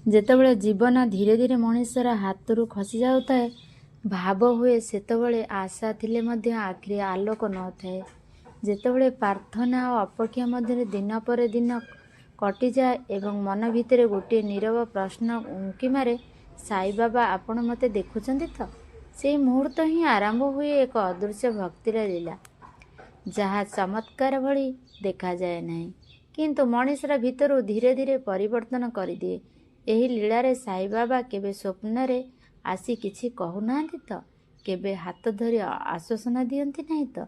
ଯେତେବେଳେ ଜୀବନ ଧୀରେ ଧୀରେ ମଣିଷର ହାତରୁ ଖସି ଯାଉଥାଏ, ଭାବ ହୁଏ ସେତେବେଳେ ଆଶା ଥିଲେ ମଧ୍ୟ ଆଖିରେ ଆଲୋକ ନଥାଏ। ଯେତେବେଳେ ପ୍ରାର୍ଥନା ଓ ଅପେକ୍ଷା ମଧ୍ୟରେ ଦିନ ପରେ ଦିନ କଟିଯାଏ ଏବଂ ମନ ଭିତରେ ଗୋଟିଏ ନୀରବ ପ୍ରଶ୍ନ ଉଙ୍କି ମାରେ, ସାଇବାବା ଆପଣ ମୋତେ ଦେଖୁଛନ୍ତି ତ? ସେହି ମୁହୂର୍ତ୍ତ ହିଁ ଆରମ୍ଭ ହୁଏ ଏକ ଅଦୃଶ୍ୟ ଭକ୍ତିର ଲୀଳା, ଯାହା ଚମତ୍କାର ଭଳି ଦେଖାଯାଏ ନାହିଁ, କିନ୍ତୁ ମଣିଷର ଭିତରୁ ଧୀରେ ଧୀରେ ପରିବର୍ତ୍ତନ କରିଦିଏ। ଏହି ଲୀଳାରେ ସାଇବାବା କେବେ ସ୍ୱପ୍ନରେ ଆସି କିଛି କହୁନାହାନ୍ତି ତ, କେବେ ହାତ ଧରି ଆଶ୍ୱାସନା ଦିଅନ୍ତି ନାହିଁ ତ,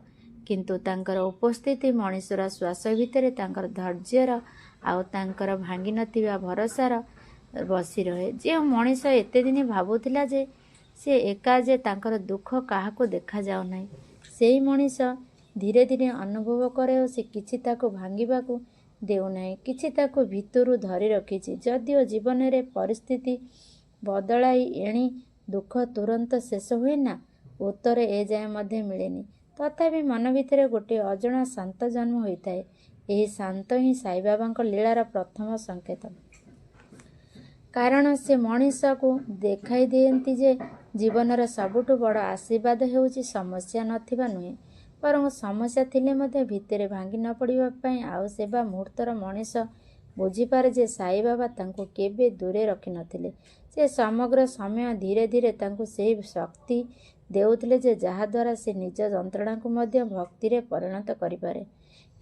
କିନ୍ତୁ ତାଙ୍କର ଉପସ୍ଥିତି ମଣିଷର ଶ୍ୱାସ ଭିତରେ ତାଙ୍କର ଧୈର୍ଯ୍ୟର ଆଉ ତାଙ୍କର ଭାଙ୍ଗି ନଥିବା ଭରସାର ବସି ରହେ। ଯେଉଁ ମଣିଷ ଏତେ ଦିନ ଭାବୁଥିଲା ଯେ ସେ ଏକା, ଯେ ତାଙ୍କର ଦୁଃଖ କାହାକୁ ଦେଖାଯାଉନାହିଁ, ସେହି ମଣିଷ ଧୀରେ ଧୀରେ ଅନୁଭବ କରେ ଓ ସେ କିଛି ତାକୁ ଭାଙ୍ଗିବାକୁ ଦେଉନାହିଁ, କିଛି ତାକୁ ଭିତରୁ ଧରି ରଖିଛି। ଯଦିଓ ଜୀବନରେ ପରିସ୍ଥିତି ବଦଳାଇ ଏଣି ଦୁଃଖ ତୁରନ୍ତ ଶେଷ ହୁଏ ନା, ଉତ୍ତର ଏଯାଏ ମଧ୍ୟ ମିଳେନି, ତଥାପି ମନ ଭିତରେ ଗୋଟିଏ ଅଜଣା ଶାନ୍ତ ଜନ୍ମ ହୋଇଥାଏ। ଏହି ଶାନ୍ତ ହିଁ ସାଇବାବାଙ୍କ ଲୀଳାର ପ୍ରଥମ ସଂକେତ, କାରଣ ସେ ମଣିଷକୁ ଦେଖାଇ ଦିଅନ୍ତି ଯେ ଜୀବନର ସବୁଠୁ ବଡ଼ ଆଶୀର୍ବାଦ ହେଉଛି ସମସ୍ୟା ନଥିବା ନୁହେଁ, ବରଂ ସମସ୍ୟା ଥିଲେ ମଧ୍ୟ ଭିତରେ ଭାଙ୍ଗି ନ ପଡ଼ିବା ପାଇଁ। ଆଉ ସେବା ମୁହୂର୍ତ୍ତର ମଣିଷ ବୁଝିପାରେ ଯେ ସାଇବାବା ତାଙ୍କୁ କେବେ ଦୂରେ ରଖିନଥିଲେ। ସେ ସମଗ୍ର ସମୟ ଧୀରେ ଧୀରେ ତାଙ୍କୁ ସେହି ଶକ୍ତି ଦେଉଥିଲେ ଯେ ଯାହାଦ୍ୱାରା ସେ ନିଜ ଯନ୍ତ୍ରଣାକୁ ମଧ୍ୟ ଭକ୍ତିରେ ପରିଣତ କରିପାରେ।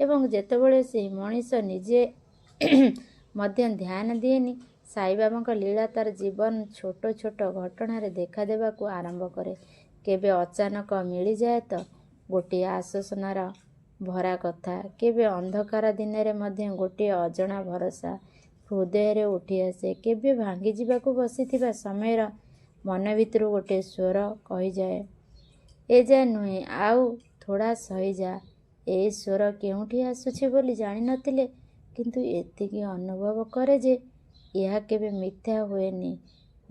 ଏବଂ ଯେତେବେଳେ ସେହି ମଣିଷ ନିଜେ ମଧ୍ୟ ଧ୍ୟାନ ଦିଏନି, ସାଇବାବାଙ୍କ ଲୀଳା ତାର ଜୀବନ ଛୋଟ ଛୋଟ ଘଟଣାରେ ଦେଖା ଦେବାକୁ ଆରମ୍ଭ କରେ। କେବେ ଅଚାନକ ମିଳିଯାଏ ତ ଗୋଟିଏ ଆଶ୍ୱାସନାର ଭରା କଥା, କେବେ ଅନ୍ଧକାର ଦିନରେ ମଧ୍ୟ ଗୋଟିଏ ଅଜଣା ଭରସା ହୃଦୟରେ ଉଠି ଆସେ, କେବେ ଭାଙ୍ଗି ଯିବାକୁ ବସିଥିବା ସମୟର ମନ ଭିତରୁ ଗୋଟିଏ ସ୍ୱର କହିଯାଏ, ଏଯାଏ ନୁହେଁ, ଆଉ ଥୋଡ଼ା ସହିଯା। ଏହି ସ୍ୱର କେଉଁଠି ଆସୁଛି ବୋଲି ଜାଣିନଥିଲେ, କିନ୍ତୁ ଏତିକି ଅନୁଭବ କରେ ଯେ ଏହା କେବେ ମିଥ୍ୟା ହୁଏନି।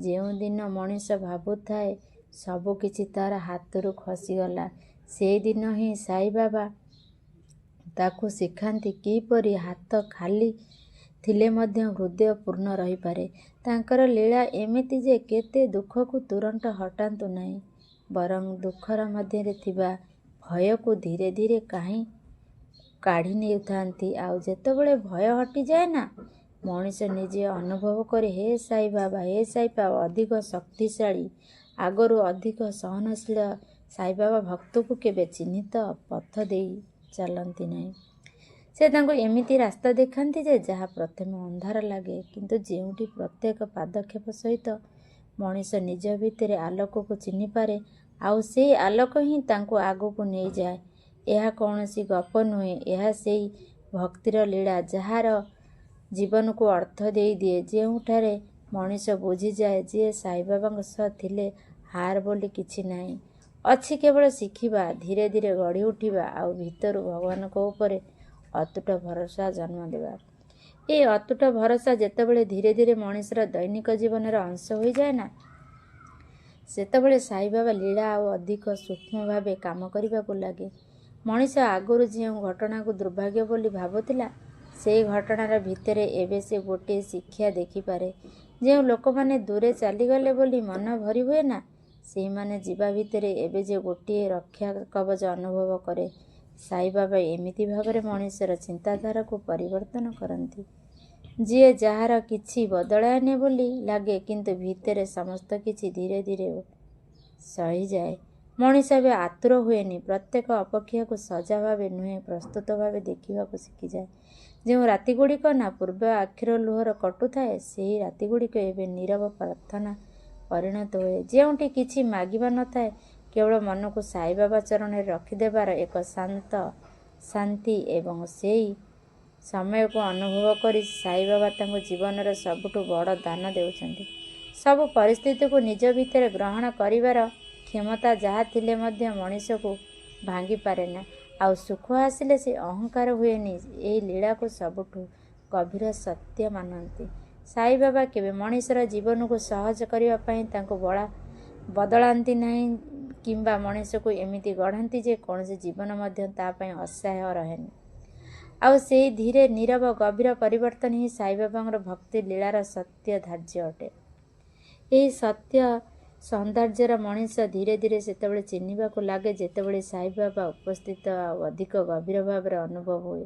ଯେଉଁଦିନ ମଣିଷ ଭାବୁଥାଏ ସବୁକିଛି ତାର ହାତରୁ ଖସିଗଲା, ସେଦିନ ହିଁ ସାଇବାବା ତାକୁ ଶିଖାନ୍ତି କିପରି ହାତ ଖାଲି ଥିଲେ ମଧ୍ୟ ହୃଦୟ ପୂର୍ଣ୍ଣ ରହିପାରେ। ତାଙ୍କର ଲୀଳା ଏମିତି ଯେ କେତେ ଦୁଃଖକୁ ତୁରନ୍ତ ହଟାନ୍ତୁ ନାହିଁ, ବରଂ ଦୁଃଖର ମଧ୍ୟରେ ଥିବା ଭୟକୁ ଧୀରେ ଧୀରେ କାଢ଼ି ନେଉଥାନ୍ତି। ଆଉ ଯେତେବେଳେ ଭୟ ହଟିଯାଏ ନା, ମଣିଷ ନିଜେ ଅନୁଭବ କରେ, ହେ ସାଇବାବା, ହେ ସାଇବାବା ଅଧିକ ଶକ୍ତିଶାଳୀ, ଆଗରୁ ଅଧିକ ସହନଶୀଳ। ସାଇବାବା ଭକ୍ତକୁ କେବେ ଚିହ୍ନିତ ପଥ ଦେଇ ଚାଲନ୍ତି ନାହିଁ। ସେ ତାଙ୍କୁ ଏମିତି ରାସ୍ତା ଦେଖାନ୍ତି ଯେ ଯାହା ପ୍ରଥମେ ଅନ୍ଧାର ଲାଗେ, କିନ୍ତୁ ଯେଉଁଠି ପ୍ରତ୍ୟେକ ପଦକ୍ଷେପ ସହିତ ମଣିଷ ନିଜ ଭିତରେ ଆଲୋକକୁ ଚିହ୍ନିପାରେ, ଆଉ ସେହି ଆଲୋକ ହିଁ ତାଙ୍କୁ ଆଗକୁ ନେଇଯାଏ। ଏହା କୌଣସି ଗପ ନୁହେଁ, ଏହା ସେହି ଭକ୍ତିର ଲୀଳା ଯାହାର ଜୀବନକୁ ଅର୍ଥ ଦେଇଦିଏ, ଯେଉଁଠାରେ ମଣିଷ ବୁଝିଯାଏ ଯେ ସାଇବାବାଙ୍କ ସହ ଥିଲେ ହାର ବୋଲି କିଛି ନାହିଁ, ଅଛି କେବଳ ଶିଖିବା, ଧୀରେ ଧୀରେ ଗଢ଼ି ଉଠିବା ଆଉ ଭିତରୁ ଭଗବାନଙ୍କ ଉପରେ ଅତୁଟ ଭରସା ଜନ୍ମ ଦେବା। ଏହି ଅତୁଟ ଭରସା ଯେତେବେଳେ ଧୀରେ ଧୀରେ ମଣିଷର ଦୈନିକ ଜୀବନର ଅଂଶ ହୋଇଯାଏ ନା, ସେତେବେଳେ ସାଇବାବା ଲୀଳା ଆଉ ଅଧିକ ସୂକ୍ଷ୍ମ ଭାବେ କାମ କରିବାକୁ ଲାଗେ। ମଣିଷ ଆଗରୁ ଯେଉଁ ଘଟଣାକୁ ଦୁର୍ଭାଗ୍ୟ ବୋଲି ଭାବୁଥିଲା, ସେହି ଘଟଣାର ଭିତରେ ଏବେ ସେ ଗୋଟିଏ ଶିକ୍ଷା ଦେଖିପାରେ। ଯେଉଁ ଲୋକମାନେ ଦୂରେ ଚାଲିଗଲେ ବୋଲି ମନ ଭରି ହୁଏ ନା, ସେହିମାନେ ଯିବା ଭିତରେ ଏବେ ଯେ ଗୋଟିଏ ରକ୍ଷା କବଚ ଅନୁଭବ କରେ। ସାଇବାବା ଏମିତି ଭାବରେ ମଣିଷର ଚିନ୍ତାଧାରାକୁ ପରିବର୍ତ୍ତନ କରନ୍ତି, ଯିଏ ଯାହାର କିଛି ବଦଳାଏନି ବୋଲି ଲାଗେ, କିନ୍ତୁ ଭିତରେ ସମସ୍ତ କିଛି ଧୀରେ ଧୀରେ ସହିଯାଏ। ମଣିଷ ଏବେ ଆତୁର ହୁଏନି, ପ୍ରତ୍ୟେକ ଅପେକ୍ଷାକୁ ସଜା ଭାବେ ନୁହେଁ, ପ୍ରସ୍ତୁତ ଭାବେ ଦେଖିବାକୁ ଶିଖିଯାଏ। ଯେଉଁ ରାତିଗୁଡ଼ିକ ନା ପୂର୍ବ ଆଖିର ଲୁହର କଟୁଥାଏ, ସେହି ରାତିଗୁଡ଼ିକ ଏବେ ନୀରବ ପ୍ରାର୍ଥନା ପରିଣତ ହୁଏ, ଯେଉଁଠି କିଛି ମାଗିବା ନଥାଏ, କେବଳ ମନକୁ ସାଇବାବା ଚରଣରେ ରଖିଦେବାର ଏକ ଶାନ୍ତି। ଏବଂ ସେହି ସମୟକୁ ଅନୁଭବ କରି ସାଇବାବା ତାଙ୍କୁ ଜୀବନର ସବୁଠୁ ବଡ଼ ଦାନ ଦେଉଛନ୍ତି। ସବୁ ପରିସ୍ଥିତିକୁ ନିଜ ଭିତରେ ଗ୍ରହଣ କରିବାର କ୍ଷମତା ଯାହା ଥିଲେ ମଧ୍ୟ ମଣିଷକୁ ଭାଙ୍ଗିପାରେ ନା, ଆଉ ସୁଖ ଆସିଲେ ସେ ଅହଙ୍କାର ହୁଏନି। ଏହି ଲୀଳାକୁ ସବୁଠୁ ଗଭୀର ସତ୍ୟ ମାନନ୍ତି। ସାଇବାବା କେବେ ମଣିଷର ଜୀବନକୁ ସହଜ କରିବା ପାଇଁ ତାଙ୍କୁ ବଦଳାନ୍ତି ନାହିଁ, କିମ୍ବା ମଣିଷକୁ ଏମିତି ଗଢ଼ାନ୍ତି ଯେ କୌଣସି ଜୀବନ ମଧ୍ୟ ତା ପାଇଁ ଅସହ୍ୟ ରହେନି। ଆଉ ସେଇ ଧୀରେ ନୀରବ ଗଭୀର ପରିବର୍ତ୍ତନ ହିଁ ସାଇବାବାଙ୍କର ଭକ୍ତି ଲୀଳାର ସତ୍ୟ ଧାର୍ଯ୍ୟ ଅଟେ। ଏହି ସତ୍ୟ ସୌନ୍ଦର୍ଯ୍ୟର ମଣିଷ ଧୀରେ ଧୀରେ ସେତେବେଳେ ଚିହ୍ନିବାକୁ ଲାଗେ ଯେତେବେଳେ ସାଇବାବା ଉପସ୍ଥିତ ଆଉ ଅଧିକ ଗଭୀର ଭାବରେ ଅନୁଭବ ହୁଏ।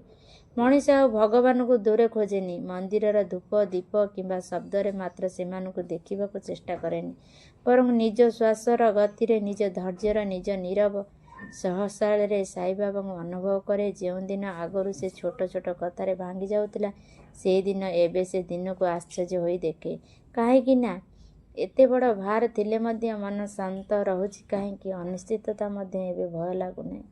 ମଣିଷ ଆଉ ଭଗବାନଙ୍କୁ ଦୂରେ ଖୋଜେନି, ମନ୍ଦିରର ଧୂପ ଦୀପ କିମ୍ବା ଶବ୍ଦରେ ମାତ୍ର ସେମାନଙ୍କୁ ଦେଖିବାକୁ ଚେଷ୍ଟା କରେନି, ବରଂ ନିଜ ଶ୍ୱାସର ଗତିରେ, ନିଜ ଧୈର୍ଯ୍ୟର, ନିଜ ନୀରବ ସହସାଳରେ ସାଇବାବାଙ୍କୁ ଅନୁଭବ କରେ। ଯେଉଁଦିନ ଆଗରୁ ସେ ଛୋଟ ଛୋଟ କଥାରେ ଭାଙ୍ଗି ଯାଉଥିଲା, ସେଇଦିନ ଏବେ ସେ ଦିନକୁ ଆଶ୍ଚର୍ଯ୍ୟ ହୋଇ ଦେଖେ। କାହିଁକି ନା ଏତେ ବଡ଼ ଭାର ଥିଲେ ମଧ୍ୟ ମନ ଶାନ୍ତ ରହୁଛି କାହିଁକି? ଅନିଶ୍ଚିତତା ମଧ୍ୟ ଏବେ ଭୟ ଲାଗୁନାହିଁ।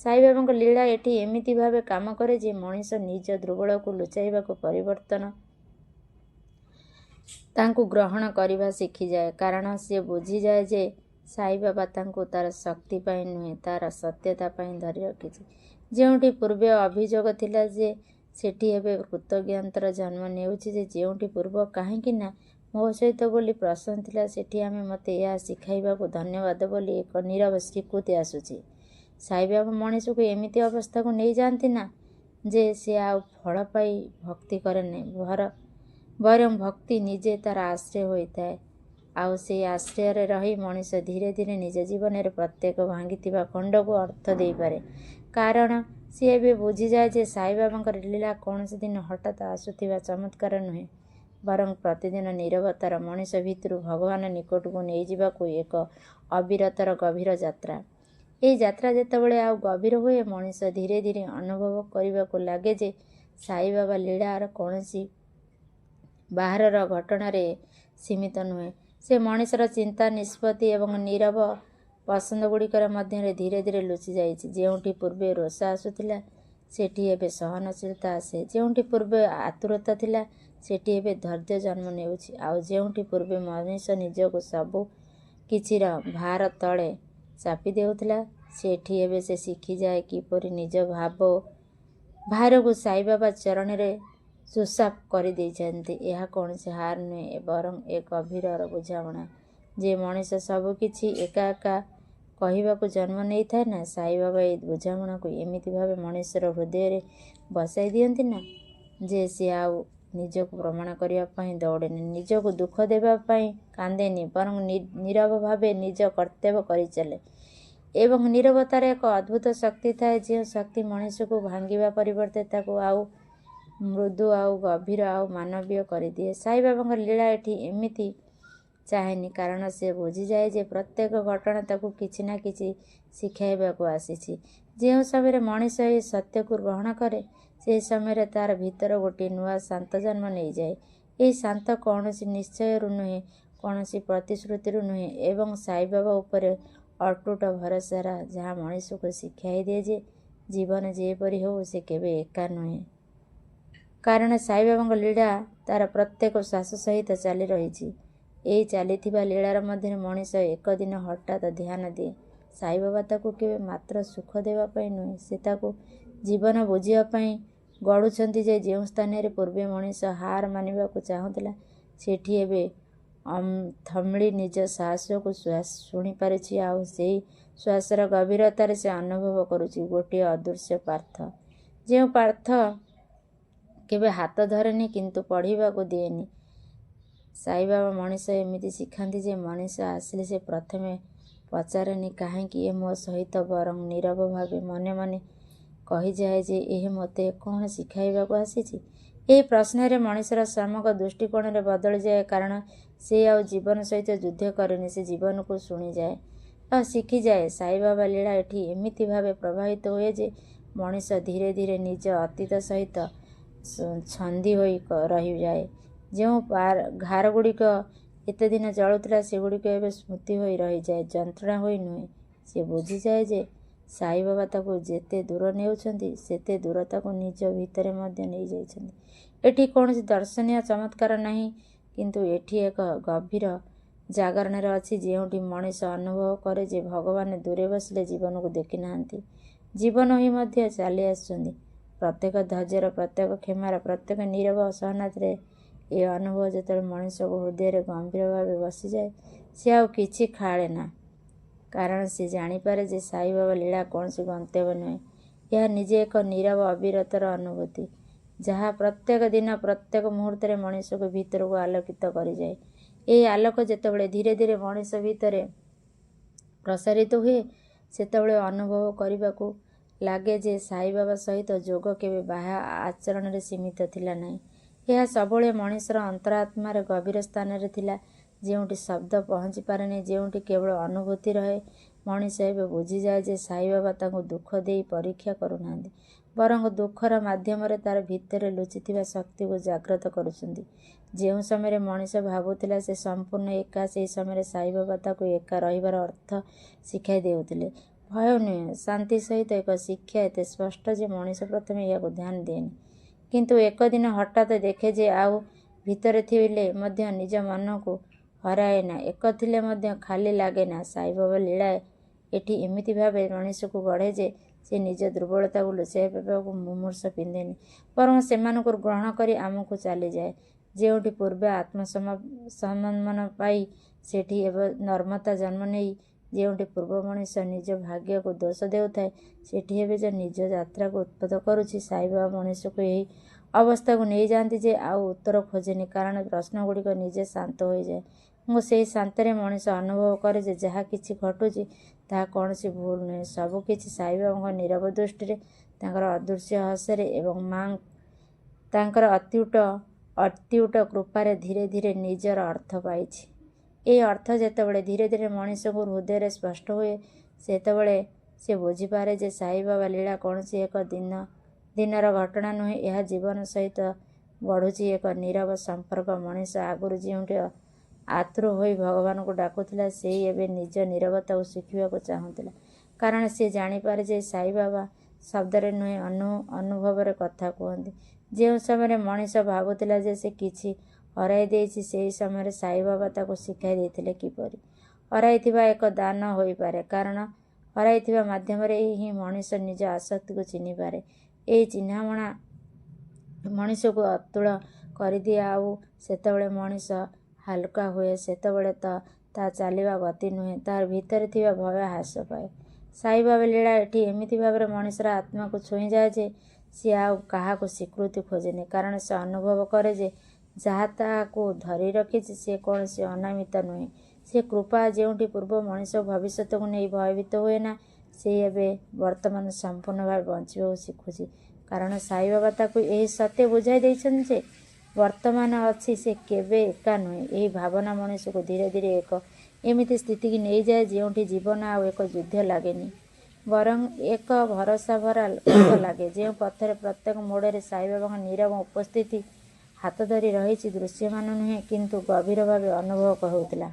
ସାଇବାବାଙ୍କ ଲୀଳା ଏଠି ଏମିତି ଭାବେ କାମ କରେ ଯେ ମଣିଷ ନିଜ ଦୁର୍ବଳକୁ ଲୁଚାଇବାକୁ ପରିବର୍ତ୍ତନ ତାଙ୍କୁ ଗ୍ରହଣ କରିବା ଶିଖିଯାଏ। କାରଣ ସେ ବୁଝିଯାଏ ଯେ ସାଇବାବା ତାଙ୍କୁ ତାର ଶକ୍ତି ପାଇଁ ନୁହେଁ, ତାର ସତ୍ୟତା ପାଇଁ ଧରି ରଖିଛି। ଯେଉଁଠି ପୂର୍ବେ ଅଭିଯୋଗ ଥିଲା ଯେ ସେଠି ଏବେ କୃତଜ୍ଞତାର ଜନ୍ମ ନେଉଛି ଯେ ଯେଉଁଠି ପୂର୍ବ କାହିଁକି ନା ମୋ ସହିତ ବୋଲି ପ୍ରଶ୍ନ ଥିଲା, ସେଠି ଆମେ ମୋତେ ଏହା ଶିଖାଇବାକୁ ଧନ୍ୟବାଦ ବୋଲି ଏକ ନୀରବ ସ୍ୱୀକୃତି ଆସୁଛି। ସାଇବାବା ମଣିଷକୁ ଏମିତି ଅବସ୍ଥାକୁ ନେଇଯାଆନ୍ତି ନା ଯେ ସେ ଆଉ ଫଳ ପାଇ ଭକ୍ତି କରେ ନାହିଁ, ବରଂ ଭକ୍ତି ନିଜେ ତାର ଆଶ୍ରୟ ହୋଇଥାଏ। ଆଉ ସେଇ ଆଶ୍ରୟରେ ରହି ମଣିଷ ଧୀରେ ଧୀରେ ନିଜ ଜୀବନରେ ପ୍ରତ୍ୟେକ ଭାଙ୍ଗିଥିବା ଖଣ୍ଡକୁ ଅର୍ଥ ଦେଇପାରେ। କାରଣ ସେ ଏବେ ବୁଝିଯାଏ ଯେ ସାଇବାବାଙ୍କର ଲୀଳା କୌଣସି ଦିନ ହଠାତ୍ ଆସୁଥିବା ଚମତ୍କାର ନୁହେଁ, ବରଂ ପ୍ରତିଦିନ ନୀରବତାର ମଣିଷ ଭିତରୁ ଭଗବାନ ନିକଟକୁ ନେଇଯିବାକୁ ଏକ ଅବିରତର ଗଭୀର ଯାତ୍ରା। ଏହି ଯାତ୍ରା ଯେତେବେଳେ ଆଉ ଗଭୀର ହୁଏ, ମଣିଷ ଧୀରେ ଧୀରେ ଅନୁଭବ କରିବାକୁ ଲାଗେ ଯେ ସାଇବାବା ଲୀଳାର କୌଣସି ବାହାରର ଘଟଣାରେ ସୀମିତ ନୁହେଁ। ସେ ମଣିଷର ଚିନ୍ତା, ନିଷ୍ପତ୍ତି ଏବଂ ନୀରବ ପସନ୍ଦଗୁଡ଼ିକର ମଧ୍ୟରେ ଧୀରେ ଧୀରେ ଲୁଚି ଯାଇଛି। ଯେଉଁଠି ପୂର୍ବେ ରୋଷ ଆସୁଥିଲା, ସେଠି ଏବେ ସହନଶୀଳତା ଆସେ। ଯେଉଁଠି ପୂର୍ବେ ଆତୁରତା ଥିଲା, ସେଠି ଏବେ ଧୈର୍ଯ୍ୟ ଜନ୍ମ ନେଉଛି। ଆଉ ଯେଉଁଠି ପୂର୍ବେ ମଣିଷ ନିଜକୁ ସବୁ କିଛିର ଭାର ତଳେ ଚାପି ଦେଉଥିଲା, ସେଠି ଏବେ ସେ ଶିଖିଯାଏ କିପରି ନିଜ ଭାରକୁ ସାଇବାବା ଚରଣରେ ସୁସାପ କରିଦେଇଛନ୍ତି। ଏହା କୌଣସି ହାର ନୁହେଁ, ବରଂ ଏକ ଗଭୀରର ବୁଝାମଣା ଯେ ମଣିଷ ସବୁ କିଛି ଏକା ଏକା କହିବାକୁ ଜନ୍ମ ନେଇଥାଏ ନା। ସାଇବାବା ଏହି ବୁଝାମଣାକୁ ଏମିତି ଭାବେ ମଣିଷର ହୃଦୟରେ ବସାଇ ଦିଅନ୍ତି ନା ଯେ ସେ ଆଉ ନିଜକୁ ପ୍ରମାଣ କରିବା ପାଇଁ ଦୌଡ଼େନି, ନିଜକୁ ଦୁଃଖ ଦେବା ପାଇଁ କାନ୍ଦେନି, ବରଂ ନୀରବ ଭାବେ ନିଜ କର୍ତ୍ତବ୍ୟ କରିଚାଲେ। ଏବଂ ନୀରବତାର ଏକ ଅଦ୍ଭୁତ ଶକ୍ତି ଥାଏ, ଯେଉଁ ଶକ୍ତି ମଣିଷକୁ ଭାଙ୍ଗିବା ପରିବର୍ତ୍ତେ ତାକୁ ଆଉ ମୃଦୁ ଆଉ ଗଭୀର ଆଉ ମାନବୀୟ କରିଦିଏ। ସାଇବାବାଙ୍କ ଲୀଳା ଏଠି ଏମିତି ଚାହେଁନି, କାରଣ ସେ ବୁଝିଯାଏ ଯେ ପ୍ରତ୍ୟେକ ଘଟଣା ତାକୁ କିଛି ନା କିଛି ଶିଖାଇବାକୁ ଆସିଛି। ଯେଉଁ ସମୟରେ ମଣିଷ ଏହି ସତ୍ୟକୁ ଗ୍ରହଣ କରେ, ସେହି ସମୟରେ ତାର ଭିତର ଗୋଟିଏ ନୂଆ ଶାନ୍ତ ଜନ୍ମ ନେଇଯାଏ। ଏହି ଶାନ୍ତ କୌଣସି ନିଶ୍ଚୟରୁ ନୁହେଁ, କୌଣସି ପ୍ରତିଶ୍ରୁତିରୁ ନୁହେଁ, ଏବଂ ସାଇବାବା ଉପରେ ଅଟୁଟ ଭରସାର, ଯାହା ମଣିଷକୁ ଶିଖାଇ ଦିଏ ଯେ ଜୀବନ ଯେପରି ହେଉ ସେ କେବେ ଏକା ନୁହେଁ। କାରଣ ସାଇବାବାଙ୍କ ଲୀଳା ତାର ପ୍ରତ୍ୟେକ ଶ୍ୱାସ ସହିତ ଚାଲି ରହିଛି। ଏହି ଚାଲିଥିବା ଲୀଳାର ମଧ୍ୟରେ ମଣିଷ ଏକ ଦିନ ହଠାତ୍ ଧ୍ୟାନ ଦିଏ, ସାଇବାବା ତାକୁ କେବେ ମାତ୍ର ସୁଖ ଦେବା ପାଇଁ ନୁହେଁ, ସେ ତାକୁ ଜୀବନ ବୁଝିବା ପାଇଁ ଗଢ଼ୁଛନ୍ତି। ଯେ ଯେଉଁ ସ୍ଥାନରେ ପୂର୍ବେ ମଣିଷ ହାର ମାନିବାକୁ ଚାହୁଁଥିଲା, ସେଠି ଏବେ ଥମିଳି ନିଜ ସାହସକୁ ଶୁଣିପାରୁଛି। ଆଉ ସେହି ଶ୍ୱାସର ଗଭୀରତାରେ ସେ ଅନୁଭବ କରୁଛି ଗୋଟିଏ ଅଦୃଶ୍ୟ ପାର୍ଥ, ଯେଉଁ ପାର୍ଥ କେବେ ହାତ ଧରେନି କିନ୍ତୁ ପଢ଼ିବାକୁ ଦିଏନି। ସାଇବାବା ମଣିଷ ଏମିତି ଶିଖାନ୍ତି ଯେ ମଣିଷ ଆସିଲେ ସେ ପ୍ରଥମେ ପଚାରେନି କାହିଁକି ଏ ମୋ ସହିତ, ବରଂ ନୀରବ ଭାବେ ମନେ ମନେ କହିଯାଏ ଯେ ଏହା ମୋତେ କ'ଣ ଶିଖାଇବାକୁ ଆସିଛି। ଏହି ପ୍ରଶ୍ନରେ ମଣିଷର ସମଗ୍ର ଦୃଷ୍ଟିକୋଣରେ ବଦଳିଯାଏ, କାରଣ ସେ ଆଉ ଜୀବନ ସହିତ ଯୁଦ୍ଧ କରେନି, ସେ ଜୀବନକୁ ଶୁଣିଯାଏ ଆଉ ଶିଖିଯାଏ। ସାଇବାବା ଲୀଳା ଏଠି ଏମିତି ଭାବେ ପ୍ରବାହିତ ହୁଏ ଯେ ମଣିଷ ଧୀରେ ଧୀରେ ନିଜ ଅତୀତ ସହିତ ଛନ୍ଦି ହୋଇ ରହିଯାଏ। ଯେଉଁ ଘାରଗୁଡ଼ିକ ଏତେ ଦିନ ଜଳୁଥିଲା, ସେଗୁଡ଼ିକ ଏବେ ସ୍ମୃତି ହୋଇ ରହିଯାଏ, ଯନ୍ତ୍ରଣା ହୋଇ ନୁହେଁ। ସେ ବୁଝିଯାଏ ଯେ ସାଇବାବା ତାକୁ ଯେତେ ଦୂର ନେଉଛନ୍ତି, ସେତେ ଦୂର ତାକୁ ନିଜ ଭିତରେ ମଧ୍ୟ ନେଇଯାଇଛନ୍ତି। ଏଠି କୌଣସି ଦର୍ଶନୀୟ ଚମତ୍କାର ନାହିଁ, କିନ୍ତୁ ଏଠି ଏକ ଗଭୀର ଜାଗରଣରେ ଅଛି, ଯେଉଁଠି ମଣିଷ ଅନୁଭବ କରେ ଯେ ଭଗବାନ ଦୂରେ ବସିଲେ ଜୀବନକୁ ଦେଖିନାହାନ୍ତି, ଜୀବନ ହିଁ ମଧ୍ୟ ଚାଲି ଆସୁଛନ୍ତି। ପ୍ରତ୍ୟେକ ଧୈର୍ଯ୍ୟର, ପ୍ରତ୍ୟେକ କ୍ଷମାର, ପ୍ରତ୍ୟେକ ନୀରବ ସହନତାରେ ଏ ଅନୁଭବ ଯେତେବେଳେ ମଣିଷକୁ ହୃଦୟରେ ଗମ୍ଭୀର ଭାବେ ବସିଯାଏ, ସେ ଆଉ କିଛି ଖାଳେ ନା, କାରଣ ସେ ଜାଣିପାରେ ଯେ ସାଇବାବା ଲୀଳା କୌଣସି ଗନ୍ତବ୍ୟ ନୁହେଁ, ଏହା ନିଜେ ଏକ ନୀରବ ଅବିରତର ଅନୁଭୂତି, ଯାହା ପ୍ରତ୍ୟେକ ଦିନ ପ୍ରତ୍ୟେକ ମୁହୂର୍ତ୍ତରେ ମଣିଷକୁ ଭିତରକୁ ଆଲୋକିତ କରିଯାଏ। ଏହି ଆଲୋକ ଯେତେବେଳେ ଧୀରେ ଧୀରେ ମଣିଷ ଭିତରେ ପ୍ରସାରିତ ହୁଏ, ସେତେବେଳେ ଅନୁଭବ କରିବାକୁ ଲାଗେ ଯେ ସାଇବାବା ସହିତ ଯୋଗ କେବେ ବାହ୍ୟ ଆଚରଣରେ ସୀମିତ ଥିଲା ନାହିଁ। ଏହା ସବୁବେଳେ ମଣିଷର ଅନ୍ତରାତ୍ମାରେ ଗଭୀର ସ୍ଥାନରେ ଥିଲା, ଯେଉଁଠି ଶବ୍ଦ ପହଞ୍ଚି ପାରେନି, ଯେଉଁଠି କେବଳ ଅନୁଭୂତି ରହେ। ମଣିଷ ଏବେ ବୁଝିଯାଏ ଯେ ସାଇବାବା ତାଙ୍କୁ ଦୁଃଖ ଦେଇ ପରୀକ୍ଷା କରୁନାହାନ୍ତି, ବରଂ ଦୁଃଖର ମାଧ୍ୟମରେ ତାର ଭିତରେ ଲୁଚିଥିବା ଶକ୍ତିକୁ ଜାଗ୍ରତ କରୁଛନ୍ତି। ଯେଉଁ ସମୟରେ ମଣିଷ ଭାବୁଥିଲା ସେ ସମ୍ପୂର୍ଣ୍ଣ ଏକା, ସେହି ସମୟରେ ସାଇବାବା ତାକୁ ଏକା ରହିବାର ଅର୍ଥ ଶିଖାଇ ଦେଉଥିଲେ। ଭୟ ନୁହେଁ, ଶାନ୍ତି ସହିତ ଏକ ଶିକ୍ଷା ଏତେ ସ୍ପଷ୍ଟ ଯେ ମଣିଷ ପ୍ରଥମେ ଏହାକୁ ଧ୍ୟାନ ଦିଏନି, କିନ୍ତୁ ଏକ ଦିନ ହଠାତ୍ ଦେଖେ ଯେ ଆଉ ଭିତରେ ଥିଲେ ମଧ୍ୟ ନିଜ ମନକୁ ହରାଏ ନା, ଏକ ଥିଲେ ମଧ୍ୟ ଖାଲି ଲାଗେ ନା। ସାଇବାବା ଲୀଳା ଏଠି ଏମିତି ଭାବେ ମଣିଷକୁ ଗଢ଼େ ଯେ ସେ ନିଜ ଦୁର୍ବଳତାକୁ ଲୁଚାଇବାକୁ ମୁମୂର୍ଷ ପିନ୍ଧେନି, ବରଂ ସେମାନଙ୍କୁ ଗ୍ରହଣ କରି ଆମକୁ ଚାଲିଯାଏ। ଯେଉଁଠି ପୂର୍ବେ ଆତ୍ମସମ୍ମାନ ପାଇ ସେଠି ଏବେ ନର୍ମତା ଜନ୍ମ ନେଇ, ଯେଉଁଠି ପୂର୍ବ ମଣିଷ ନିଜ ଭାଗ୍ୟକୁ ଦୋଷ ଦେଉଥାଏ, ସେଠି ଏବେ ଯେ ନିଜ ଯାତ୍ରାକୁ ଉତ୍ପତ୍ତ କରୁଛି। ସାଇବାବା ମଣିଷକୁ ଏହି ଅବସ୍ଥାକୁ ନେଇଯାଆନ୍ତି ଯେ ଆଉ ଉତ୍ତର ଖୋଜେନି, କାରଣ ପ୍ରଶ୍ନଗୁଡ଼ିକ ନିଜେ ଶାନ୍ତ ହୋଇଯାଏ ଏବଂ ସେହି ଶାନ୍ତରେ ମଣିଷ ଅନୁଭବ କରେ ଯେ ଯାହା କିଛି ଘଟୁଛି ତାହା କୌଣସି ଭୁଲ ନୁହେଁ। ସବୁକିଛି ସାଇବାବାଙ୍କ ନୀରବ ଦୃଷ୍ଟିରେ, ତାଙ୍କର ଅଦୃଶ୍ୟ ହସରେ ଏବଂ ତାଙ୍କର ଅତ୍ୟୁଟ କୃପାରେ ଧୀରେ ଧୀରେ ନିଜର ଅର୍ଥ ପାଇଛି। ଏହି ଅର୍ଥ ଯେତେବେଳେ ଧୀରେ ଧୀରେ ମଣିଷକୁ ହୃଦୟରେ ସ୍ପଷ୍ଟ ହୁଏ, ସେତେବେଳେ ସେ ବୁଝିପାରେ ଯେ ସାଇବାବା ଲୀଳା କୌଣସି ଏକ ଦିନର ଘଟଣା ନୁହେଁ, ଏହା ଜୀବନ ସହିତ ବଢ଼ୁଛି ଏକ ନୀରବ ସମ୍ପର୍କ। ମଣିଷ ଆଗରୁ ଯେଉଁଠି ଆତୁର ହୋଇ ଭଗବାନଙ୍କୁ ଡାକୁଥିଲା, ସେହି ଏବେ ନିଜ ନୀରବତାକୁ ଶିଖିବାକୁ ଚାହୁଁଥିଲା, କାରଣ ସେ ଜାଣିପାରେ ଯେ ସାଇବାବା ଶବ୍ଦରେ ନୁହେଁ, ଅନୁଭବରେ କଥା କୁହନ୍ତି। ଯେଉଁ ସମୟରେ ମଣିଷ ଭାବୁଥିଲା ଯେ ସେ କିଛି ହରାଇ ଦେଇଛି, ସେହି ସମୟରେ ସାଇବାବା ତାକୁ ଶିଖାଇ ଦେଇଥିଲେ କିପରି ହରାଇଥିବା ଏକ ଦାନ ହୋଇପାରେ, କାରଣ ହରାଇଥିବା ମାଧ୍ୟମରେ ହିଁ ମଣିଷ ନିଜ ଆସକ୍ତିକୁ ଚିହ୍ନିପାରେ। ଏହି ଚିହ୍ନାମଣା ମଣିଷକୁ ଅତୁଳ କରିଦିଏ, ଆଉ ସେତେବେଳେ ମଣିଷ ହାଲୁକା ହୁଏ। ସେତେବେଳେ ତା ଚାଲିବା ଗତି ନୁହେଁ, ତାର ଭିତରେ ଥିବା ଭୟ ହ୍ରାସ ପାଏ। ସାଇବାବା ଲୀଳା ଏଠି ଏମିତି ଭାବରେ ମଣିଷର ଆତ୍ମାକୁ ଛୁଇଁଯାଏ ଯେ ସିଏ ଆଉ କାହାକୁ ସ୍ୱୀକୃତି ଖୋଜେନି, କାରଣ ସେ ଅନୁଭବ କରେ ଯେ ଯାହା ତାହାକୁ ଧରି ରଖିଛି ସେ କୌଣସି ଅନାମିତ ନୁହେଁ, ସେ କୃପା। ଯେଉଁଠି ପୂର୍ବ ମଣିଷ ଭବିଷ୍ୟତକୁ ନେଇ ଭୟଭୀତ ହୁଏ ନା, ସେ ଏବେ ବର୍ତ୍ତମାନ ସମ୍ପୂର୍ଣ୍ଣ ଭାବେ ବଞ୍ଚିବାକୁ ଶିଖୁଛି, କାରଣ ସାଇବାବା ତାକୁ ଏହି ସତ୍ୟ ବୁଝାଇ ଦେଇଛନ୍ତି ଯେ ବର୍ତ୍ତମାନ ଅଛି, ସେ କେବେ ଏକା ନୁହେଁ। ଏହି ଭାବନା ମଣିଷକୁ ଧୀରେ ଧୀରେ ଏକ ଏମିତି ସ୍ଥିତିକି ନେଇଯାଏ ଯେଉଁଠି ଜୀବନ ଆଉ ଏକ ଯୁଦ୍ଧ ଲାଗେନି, ବରଂ ଏକ ଭରସାଭରା ପଥ ଲାଗେ, ଯେଉଁ ପଥରେ ପ୍ରତ୍ୟେକ ମୋଡ଼ରେ ସାଇବାବାଙ୍କ ନୀରବ ଉପସ୍ଥିତି ହାତ ଧରି ରହିଛି, ଦୃଶ୍ୟମାନ ନୁହେଁ କିନ୍ତୁ ଗଭୀର ଭାବେ ଅନୁଭବ ହେଉଥିଲା।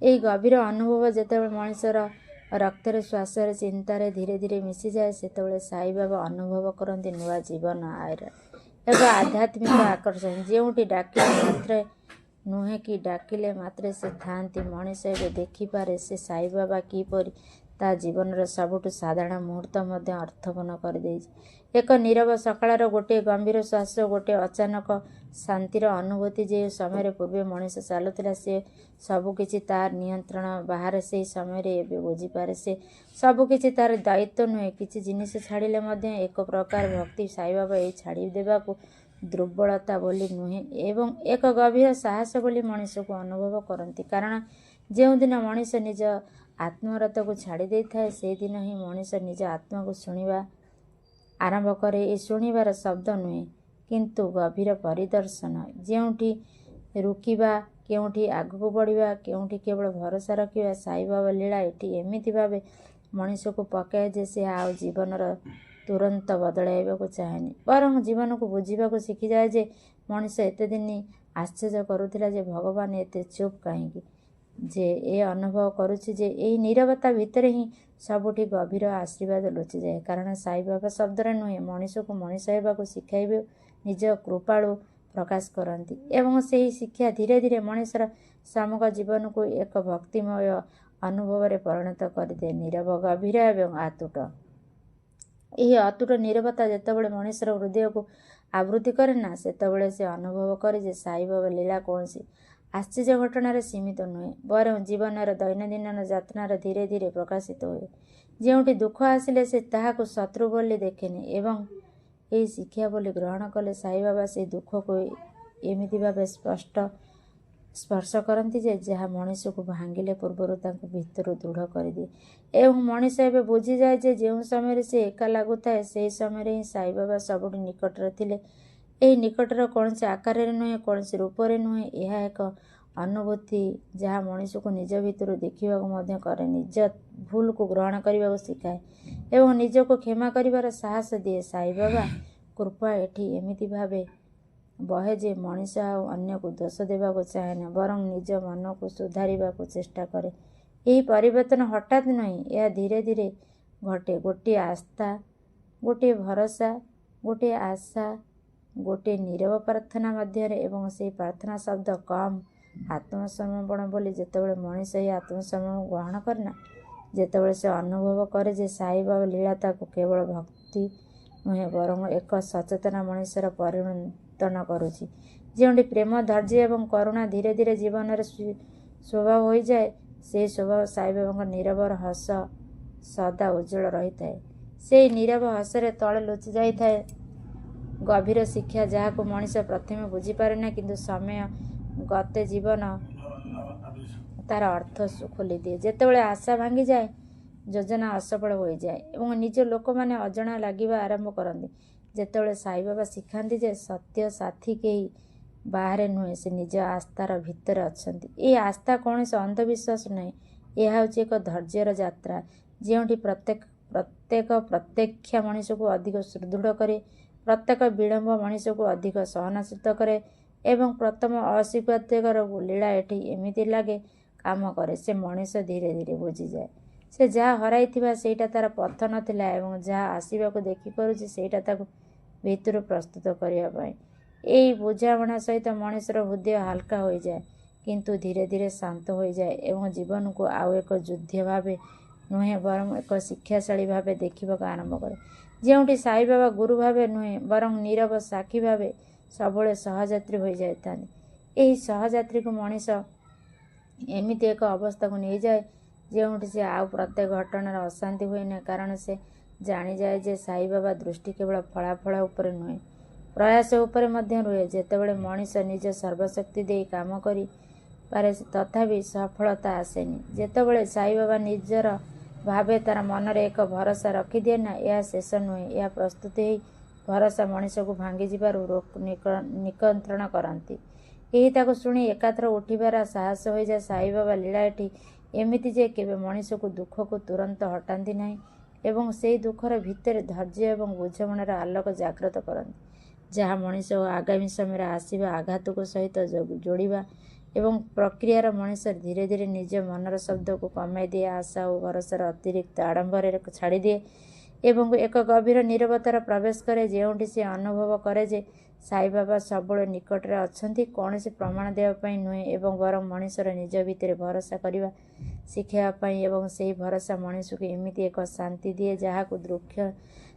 ଏହି ଗଭୀର ଅନୁଭବ ଯେତେବେଳେ ମଣିଷର ରକ୍ତରେ, ଶ୍ୱାସରେ, ଚିନ୍ତାରେ ଧୀରେ ଧୀରେ ମିଶିଯାଏ, ସେତେବେଳେ ସାଇବାବା ଅନୁଭବ କରନ୍ତି ନୂଆ ଜୀବନ, ଏକ ଆଧ୍ୟାତ୍ମିକ ଆକର୍ଷଣ, ଯେଉଁଠି ଡାକିଲେ ମାତ୍ରେ ନୁହେଁ କି ଡାକିଲେ ମାତ୍ରେ ସେ ଥାଆନ୍ତି। ମଣିଷ ଏବେ ଦେଖିପାରେ ସେ ସାଇବାବା କିପରି ତା ଜୀବନର ସବୁଠୁ ସାଧାରଣ ମୁହୂର୍ତ୍ତ ମଧ୍ୟ ଅର୍ଥପୂର୍ଣ୍ଣ କରିଦେଇଛି। ଏକ ନୀରବ ସକାଳର ଗୋଟିଏ ଗମ୍ଭୀର ଶ୍ୱାସ, ଗୋଟିଏ ଅଚାନକ ଶାନ୍ତିର ଅନୁଭୂତି। ଯେଉଁ ସମୟରେ ପୂର୍ବେ ମଣିଷ ଚାଲୁଥିଲା ସେ ସବୁକିଛି ତାର ନିୟନ୍ତ୍ରଣ ବାହାରେ, ସେହି ସମୟରେ ଏବେ ବୁଝିପାରେ ସେ ସବୁକିଛି ତାର ଦାୟିତ୍ୱ ନୁହେଁ। କିଛି ଜିନିଷ ଛାଡ଼ିଲେ ମଧ୍ୟ ଏକ ପ୍ରକାର ଭକ୍ତି। ସାଇବାବା ଏହି ଛାଡ଼ିଦେବାକୁ ଦୁର୍ବଳତା ବୋଲି ନୁହେଁ, ଏବଂ ଏକ ଗଭୀର ସାହସ ବୋଲି ମଣିଷକୁ ଅନୁଭବ କରନ୍ତି, କାରଣ ଯେଉଁଦିନ ମଣିଷ ନିଜ ଆତ୍ମରତକୁ ଛାଡ଼ି ଦେଇଥାଏ, ସେହିଦିନ ହିଁ ମଣିଷ ନିଜ ଆତ୍ମାକୁ ଶୁଣିବା ଆରମ୍ଭ କରେ। ଏହି ଶୁଣିବାର ଶବ୍ଦ ନୁହେଁ, କିନ୍ତୁ ଗଭୀର ପରିଦର୍ଶନ, ଯେଉଁଠି ରୁକିବା, କେଉଁଠି ଆଗକୁ ବଢ଼ିବା, କେଉଁଠି କେବଳ ଭରସା ରଖିବା। ସାଇବାବା ଲୀଳା ଏଠି ଏମିତି ଭାବେ ମଣିଷକୁ ପକାଏ ଯେ ସେ ଆଉ ଜୀବନର ତୁରନ୍ତ ବଦଳାଇବାକୁ ଚାହେଁନି, ବରଂ ଜୀବନକୁ ବୁଝିବାକୁ ଶିଖିଯାଏ। ଯେ ମଣିଷ ଏତେଦିନ ଆଶ୍ଚର୍ଯ୍ୟ କରୁଥିଲା ଯେ ଭଗବାନ ଏତେ ଚୁପ୍ କାହିଁକି, ଯେ ଏ ଅନୁଭବ କରୁଛି ଯେ ଏହି ନୀରବତା ଭିତରେ ହିଁ ସବୁଠି ଗଭୀର ଆଶୀର୍ବାଦ ଲୁଚିଯାଏ, କାରଣ ସାଇବାବା ଶବ୍ଦରେ ନୁହେଁ, ମଣିଷକୁ ମଣିଷ ହେବାକୁ ଶିଖାଇବେ ନିଜ କୃପାଳୁ ପ୍ରକାଶ କରନ୍ତି, ଏବଂ ସେହି ଶିକ୍ଷା ଧୀରେ ଧୀରେ ମଣିଷର ସମଗ୍ର ଜୀବନକୁ ଏକ ଭକ୍ତିମୟ ଅନୁଭବରେ ପରିଣତ କରିଦିଏ, ନୀରବ, ଗଭୀର ଏବଂ ଅତୁଟ। ଏହି ଅତୁଟ ନୀରବତା ଯେତେବେଳେ ମଣିଷର ହୃଦୟକୁ ଆବୃତ୍ତି କରେ ନା, ସେତେବେଳେ ସେ ଅନୁଭବ କରେ ଯେ ସାଇବାବା ଲୀଳା କୌଣସି ଆଶ୍ଚର୍ଯ୍ୟ ଘଟଣାରେ ସୀମିତ ନୁହେଁ, ବରଂ ଜୀବନର ଦୈନନ୍ଦିନ ଯାତ୍ରାର ଧୀରେ ଧୀରେ ପ୍ରକାଶିତ ହୁଏ। ଯେଉଁଠି ଦୁଃଖ ଆସିଲେ ସେ ତାହାକୁ ଶତ୍ରୁ ବୋଲି ଦେଖେନି ଏବଂ ଏହି ଶିକ୍ଷା ବୋଲି ଗ୍ରହଣ କଲେ ସାଇବାବା ସେହି ଦୁଃଖକୁ ଏମିତି ଭାବେ ସ୍ପର୍ଶ କରନ୍ତି ଯେ ଯାହା ମଣିଷକୁ ଭାଙ୍ଗିଲେ ପୂର୍ବରୁ ତାଙ୍କୁ ଭିତରୁ ଦୃଢ଼ କରିଦିଏ। ଏବଂ ମଣିଷ ଏବେ ବୁଝିଯାଏ ଯେ ଯେଉଁ ସମୟରେ ସେ ଏକା ଲାଗୁଥାଏ ସେହି ସମୟରେ ହିଁ ସାଇବାବା ସବୁଠୁ ନିକଟରେ ଥିଲେ। ଏହି ନିକଟର କୌଣସି ଆକାରରେ ନୁହେଁ, କୌଣସି ରୂପରେ ନୁହେଁ। ଏହା ଏକ ଅନୁଭୂତି ଯାହା ମଣିଷକୁ ନିଜ ଭିତରୁ ଦେଖିବାକୁ ମଧ୍ୟ କରେ, ନିଜ ଭୁଲକୁ ଗ୍ରହଣ କରିବାକୁ ଶିଖାଏ ଏବଂ ନିଜକୁ କ୍ଷମା କରିବାର ସାହସ ଦିଏ। ସାଇବାବା କୃପା ଏଠି ଏମିତି ଭାବେ ବହେ ଯେ ମଣିଷ ଆଉ ଅନ୍ୟକୁ ଦୋଷ ଦେବାକୁ ଚାହେଁନା, ବରଂ ନିଜ ମନକୁ ସୁଧାରିବାକୁ ଚେଷ୍ଟା କରେ। ଏହି ପରିବର୍ତ୍ତନ ହଠାତ୍ ନୁହେଁ, ଏହା ଧୀରେ ଧୀରେ ଘଟେ। ଗୋଟିଏ ଆସ୍ଥା, ଗୋଟିଏ ଭରସା, ଗୋଟିଏ ଆଶା, ଗୋଟିଏ ନୀରବ ପ୍ରାର୍ଥନା ମଧ୍ୟରେ। ଏବଂ ସେହି ପ୍ରାର୍ଥନା ଶବ୍ଦ କମ୍ ଆତ୍ମସମର୍ପଣ ବୋଲି। ଯେତେବେଳେ ମଣିଷ ଏହି ଆତ୍ମସମର୍ପଣ ଗ୍ରହଣ କରେ ନା, ଯେତେବେଳେ ସେ ଅନୁଭବ କରେ ଯେ ସାଇବାବା ଲୀଳା ତାକୁ କେବଳ ଭକ୍ତି ନୁହେଁ ବରଂ ଏକ ସଚେତନ ମଣିଷର ପରିବର୍ତ୍ତନ କରୁଛି, ଯେଉଁଠି ପ୍ରେମ, ଧୈର୍ଯ୍ୟ ଏବଂ କରୁଣା ଧୀରେ ଧୀରେ ଜୀବନରେ ସ୍ୱଭାବ ହୋଇଯାଏ, ସେହି ସ୍ୱଭାବ ସାଇବାବାଙ୍କ ନୀରବର ହସ ସଦା ଉଜ୍ଜ୍ୱଳ ରହିଥାଏ। ସେହି ନୀରବ ହସରେ ତଳେ ଲୁଚି ଯାଇଥାଏ ଗଭୀର ଶିକ୍ଷା, ଯାହାକୁ ମଣିଷ ପ୍ରଥମେ ବୁଝିପାରେ ନା, କିନ୍ତୁ ସମୟ ଗତେ ଜୀବନ ତାର ଅର୍ଥ ଖୋଲିଦିଏ। ଯେତେବେଳେ ଆଶା ଭାଙ୍ଗିଯାଏ, ଯୋଜନା ଅସଫଳ ହୋଇଯାଏ ଏବଂ ନିଜ ଲୋକମାନେ ଅଜଣା ଲାଗିବା ଆରମ୍ଭ କରନ୍ତି, ଯେତେବେଳେ ସାଇବାବା ଶିଖାନ୍ତି ଯେ ସତ୍ୟ ସାଥୀ କେହି ବାହାରେ ନୁହେଁ, ସେ ନିଜ ଆସ୍ଥାର ଭିତରେ ଅଛନ୍ତି। ଏହି ଆସ୍ଥା କୌଣସି ଅନ୍ଧବିଶ୍ୱାସ ନୁହେଁ, ଏହା ହେଉଛି ଏକ ଧୈର୍ଯ୍ୟର ଯାତ୍ରା, ଯେଉଁଠି ପ୍ରତ୍ୟେକ ପ୍ରତ୍ୟାଖ୍ୟା ମଣିଷକୁ ଅଧିକ ସୁଦୃଢ଼ କରେ, ପ୍ରତ୍ୟେକ ବିଳମ୍ବ ମଣିଷକୁ ଅଧିକ ସହନଶୀଳ କରେ ଏବଂ ପ୍ରଥମ ଅସ୍ୱୀକାର୍ଯ୍ୟର ଲୀଳା ଏଠି ଏମିତି ଲାଗେ କାମ କରେ। ସେ ମଣିଷ ଧୀରେ ଧୀରେ ବୁଝିଯାଏ ସେ ଯାହା ହରାଇଥିବା ସେଇଟା ତାର ପଥ ନଥିଲା ଏବଂ ଯାହା ଆସିବାକୁ ଦେଖିପାରୁଛି ସେଇଟା ତାକୁ ଭିତରୁ ପ୍ରସ୍ତୁତ କରିବା ପାଇଁ। ଏହି ବୁଝାମଣା ସହିତ ମଣିଷର ହୃଦୟ ହାଲକା ହୋଇଯାଏ, କିନ୍ତୁ ଧୀରେ ଧୀରେ ଶାନ୍ତ ହୋଇଯାଏ ଏବଂ ଜୀବନକୁ ଆଉ ଏକ ଯୁଦ୍ଧ ଭାବେ ନୁହେଁ ବରଂ ଏକ ଶିକ୍ଷାଶାଳୀ ଭାବେ ଦେଖିବାକୁ ଆରମ୍ଭ କରେ, ଯେଉଁଠି ସାଇବାବା ଗୁରୁ ଭାବେ ନୁହେଁ ବରଂ ନୀରବ ସାକ୍ଷୀ ଭାବେ ସବୁବେଳେ ସହଯାତ୍ରୀ ହୋଇଯାଇଥାନ୍ତି। ଏହି ସହଯାତ୍ରୀକୁ ମଣିଷ ଏମିତି ଏକ ଅବସ୍ଥାକୁ ନେଇଯାଏ ଯେଉଁଠି ସେ ଆଉ ପ୍ରତ୍ୟେକ ଘଟଣାର ଅଶାନ୍ତି ହୁଏ ନାହିଁ, କାରଣ ସେ ଜାଣିଯାଏ ଯେ ସାଇବାବା ଦୃଷ୍ଟି କେବଳ ଫଳାଫଳ ଉପରେ ନୁହେଁ, ପ୍ରୟାସ ଉପରେ ମଧ୍ୟ ରୁହେ। ଯେତେବେଳେ ମଣିଷ ନିଜ ସର୍ବଶକ୍ତି ଦେଇ କାମ କରିପାରେ ତଥାପି ସଫଳତା ଆସେନି, ଯେତେବେଳେ ସାଇବାବା ନିଜର ଭାବେ ତାର ମନରେ ଏକ ଭରସା ରଖିଦିଏ ନା, ଏହା ଶେଷ ନୁହେଁ, ଏହା ପ୍ରସ୍ତୁତ ହେଇ ଭରସା ମଣିଷକୁ ଭାଙ୍ଗିଯିବାରୁ ନିୟନ୍ତ୍ରଣ କରନ୍ତି। ଏହି ତାକୁ ଶୁଣି ଏକାଥର ଉଠିବାର ସାହସ ହୋଇଯାଏ। ସାଇବାବା ଲୀଳା ଏଠି ଏମିତି ଯେ କେବେ ମଣିଷକୁ ଦୁଃଖକୁ ତୁରନ୍ତ ହଟାନ୍ତି ନାହିଁ ଏବଂ ସେହି ଦୁଃଖର ଭିତରେ ଧୈର୍ଯ୍ୟ ଏବଂ ବୁଝାମଣାର ଆଲୋକ ଜାଗ୍ରତ କରନ୍ତି, ଯାହା ମଣିଷକୁ ଆଗାମୀ ସମୟରେ ଆସିବା ଆଘାତକୁ ସହିତ ଯୋଡ଼ିବା ଏବଂ ପ୍ରକ୍ରିୟାର ମଣିଷ ଧୀରେ ଧୀରେ ନିଜ ମନର ଶବ୍ଦକୁ କମାଇ ଦିଏ, ଆଶା ଓ ଭରସାର ଅତିରିକ୍ତ ଆଡ଼ମ୍ବରରେ ଛାଡ଼ିଦିଏ ଏବଂ ଏକ ଗଭୀର ନୀରବତାରେ ପ୍ରବେଶ କରେ, ଯେଉଁଠି ସେ ଅନୁଭବ କରେ ଯେ ସାଇବାବା ସବୁବେଳେ ନିକଟରେ ଅଛନ୍ତି, କୌଣସି ପ୍ରମାଣ ଦେବା ପାଇଁ ନୁହେଁ ଏବଂ ବରଂ ମଣିଷର ନିଜ ଭିତରେ ଭରସା କରିବା ଶିଖାଇବା ପାଇଁ। ଏବଂ ସେହି ଭରସା ମଣିଷକୁ ଏମିତି ଏକ ଶାନ୍ତି ଦିଏ ଯାହାକୁ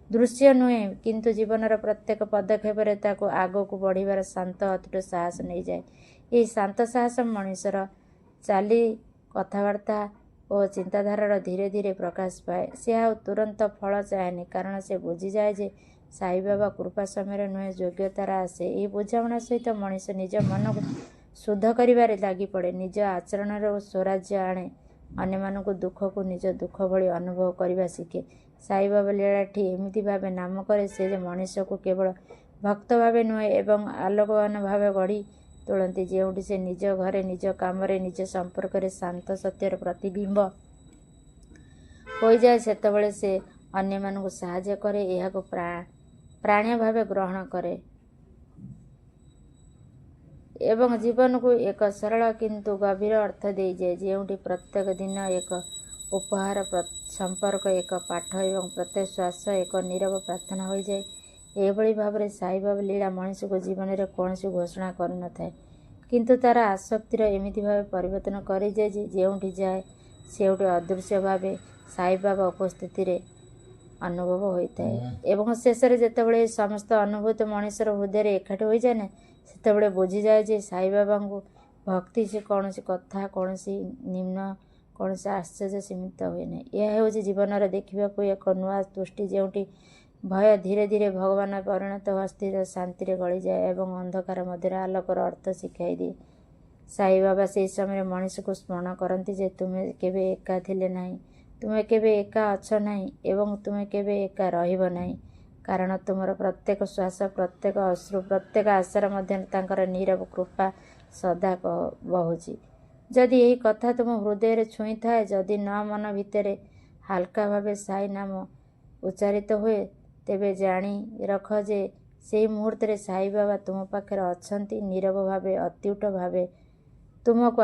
ଦୃଶ୍ୟ ନୁହେଁ କିନ୍ତୁ ଜୀବନର ପ୍ରତ୍ୟେକ ପଦକ୍ଷେପରେ ତାକୁ ଆଗକୁ ବଢ଼ିବାର ଶାନ୍ତ ଅତୁଟ ସାହସ ନେଇଯାଏ। ଏହି ଶାନ୍ତ ସାହସ ମଣିଷର ଚାଲି, କଥାବାର୍ତ୍ତା ଓ ଚିନ୍ତାଧାରାର ଧୀରେ ଧୀରେ ପ୍ରକାଶ ପାଏ। ସେ ଆଉ ତୁରନ୍ତ ଫଳ ଚାହେଁନି, କାରଣ ସେ ବୁଝିଯାଏ ଯେ ସାଇବାବା କୃପା ସମୟରେ ନୁହେଁ, ଯୋଗ୍ୟତାର ଆସେ। ଏହି ବୁଝାମଣା ସହିତ ମଣିଷ ନିଜ ମନକୁ ଶୁଦ୍ଧ କରିବାରେ ଲାଗିପଡ଼େ, ନିଜ ଆଚରଣରେ ସ୍ୱରାଜ୍ୟ ଆଣେ, ଅନ୍ୟମାନଙ୍କୁ ଦୁଃଖକୁ ନିଜ ଦୁଃଖ ଭଳି ଅନୁଭବ କରିବା ଶିଖେ। ସାଇବାବା ଲୀଳାଠି ଏମିତି ଭାବେ ନାମ କରେ ସେ ଯେ ମଣିଷକୁ କେବଳ ଭକ୍ତ ଭାବେ ନୁହେଁ ଏବଂ ଆଲୋକବାନ ଭାବେ ଗଢ଼ି ତୋଳନ୍ତି, ଯେଉଁଠି ସେ ନିଜ ଘରେ, ନିଜ କାମରେ, ନିଜ ସମ୍ପର୍କରେ ଶାନ୍ତ ସତ୍ୟର ପ୍ରତିବିମ୍ବ ହୋଇଯାଏ। ସେତେବେଳେ ସେ ଅନ୍ୟମାନଙ୍କୁ ସାହାଯ୍ୟ କରେ, ଏହାକୁ ପ୍ରାଣୀୟ ଭାବେ ଗ୍ରହଣ କରେ ଏବଂ ଜୀବନକୁ ଏକ ସରଳ କିନ୍ତୁ ଗଭୀର ଅର୍ଥ ଦେଇଯାଏ, ଯେଉଁଠି ପ୍ରତ୍ୟେକ ଦିନ ଏକ ଉପହାର, ସମ୍ପର୍କ ଏକ ପାଠ ଏବଂ ପ୍ରତ୍ୟେକ ଶ୍ୱାସ ଏକ ନୀରବ ପ୍ରାର୍ଥନା ହୋଇଯାଏ। ଏହିଭଳି ଭାବରେ ସାଇବାବା ଲୀଳା ମଣିଷକୁ ଜୀବନରେ କୌଣସି ଘୋଷଣା କରିନଥାଏ, କିନ୍ତୁ ତାର ଆସକ୍ତିର ଏମିତି ଭାବେ ପରିବର୍ତ୍ତନ କରିଯାଏ ଯେ ଯେଉଁଠି ଯାଏ ସେଉଠି ଅଦୃଶ୍ୟ ଭାବେ ସାଇବାବା ଉପସ୍ଥିତିରେ ଅନୁଭବ ହୋଇଥାଏ। ଏବଂ ଶେଷରେ ଯେତେବେଳେ ଏହି ସମସ୍ତ ଅନୁଭୂତି ମଣିଷର ହୃଦୟରେ ଏକାଠି ହୋଇଯାଏ ନା, ସେତେବେଳେ ବୁଝିଯାଏ ଯେ ସାଇବାବାଙ୍କୁ ଭକ୍ତି ସେ କୌଣସି କଥା, କୌଣସି ନିମ୍ନ, କୌଣସି ଆଶ୍ଚର୍ଯ୍ୟ ସୀମିତ ହୁଏ ନାହିଁ। ଏହା ହେଉଛି ଜୀବନରେ ଦେଖିବାକୁ ଏକ ନୂଆ ଦୃଷ୍ଟି, ଯେଉଁଠି ଭୟ ଧୀରେ ଧୀରେ ଭଗବାନ ପରିଣତ ହୁଏ, ସ୍ଥିର ଶାନ୍ତିରେ ଗଳିଯାଏ ଏବଂ ଅନ୍ଧକାର ମଧ୍ୟରେ ଆଲୋକର ଅର୍ଥ ଶିଖାଇ ଦିଏ। ସାଇବାବା ସେହି ସମୟରେ ମଣିଷକୁ ସ୍ମରଣ କରନ୍ତି ଯେ ତୁମେ କେବେ ଏକା ଥିଲେ ନାହିଁ, ତୁମେ କେବେ ଏକା ଅଛ ନାହିଁ ଏବଂ ତୁମେ କେବେ ଏକା ରହିବ ନାହିଁ, କାରଣ ତୁମର ପ୍ରତ୍ୟେକ ଶ୍ୱାସ, ପ୍ରତ୍ୟେକ ଅଶ୍ରୁ, ପ୍ରତ୍ୟେକ ଆଶାର ମଧ୍ୟରେ ତାଙ୍କର ନୀରବ କୃପା ସଦା ବହୁଛି। ଯଦି ଏହି କଥା ତୁମ ହୃଦୟରେ ଛୁଇଁଥାଏ, ଯଦି ନ ମନ ଭିତରେ ହାଲକା ଭାବେ ସାଇ ନାମ ଉଚ୍ଚାରିତ ହୁଏ, ତେବେ ଜାଣି ରଖ ଯେ ସେହି ମୁହୂର୍ତ୍ତରେ ସାଇବାବା ତୁମ ପାଖରେ ଅଛନ୍ତି, ନୀରବ ଭାବେ, ଅତ୍ୟୁଟ ଭାବେ ତୁମକୁ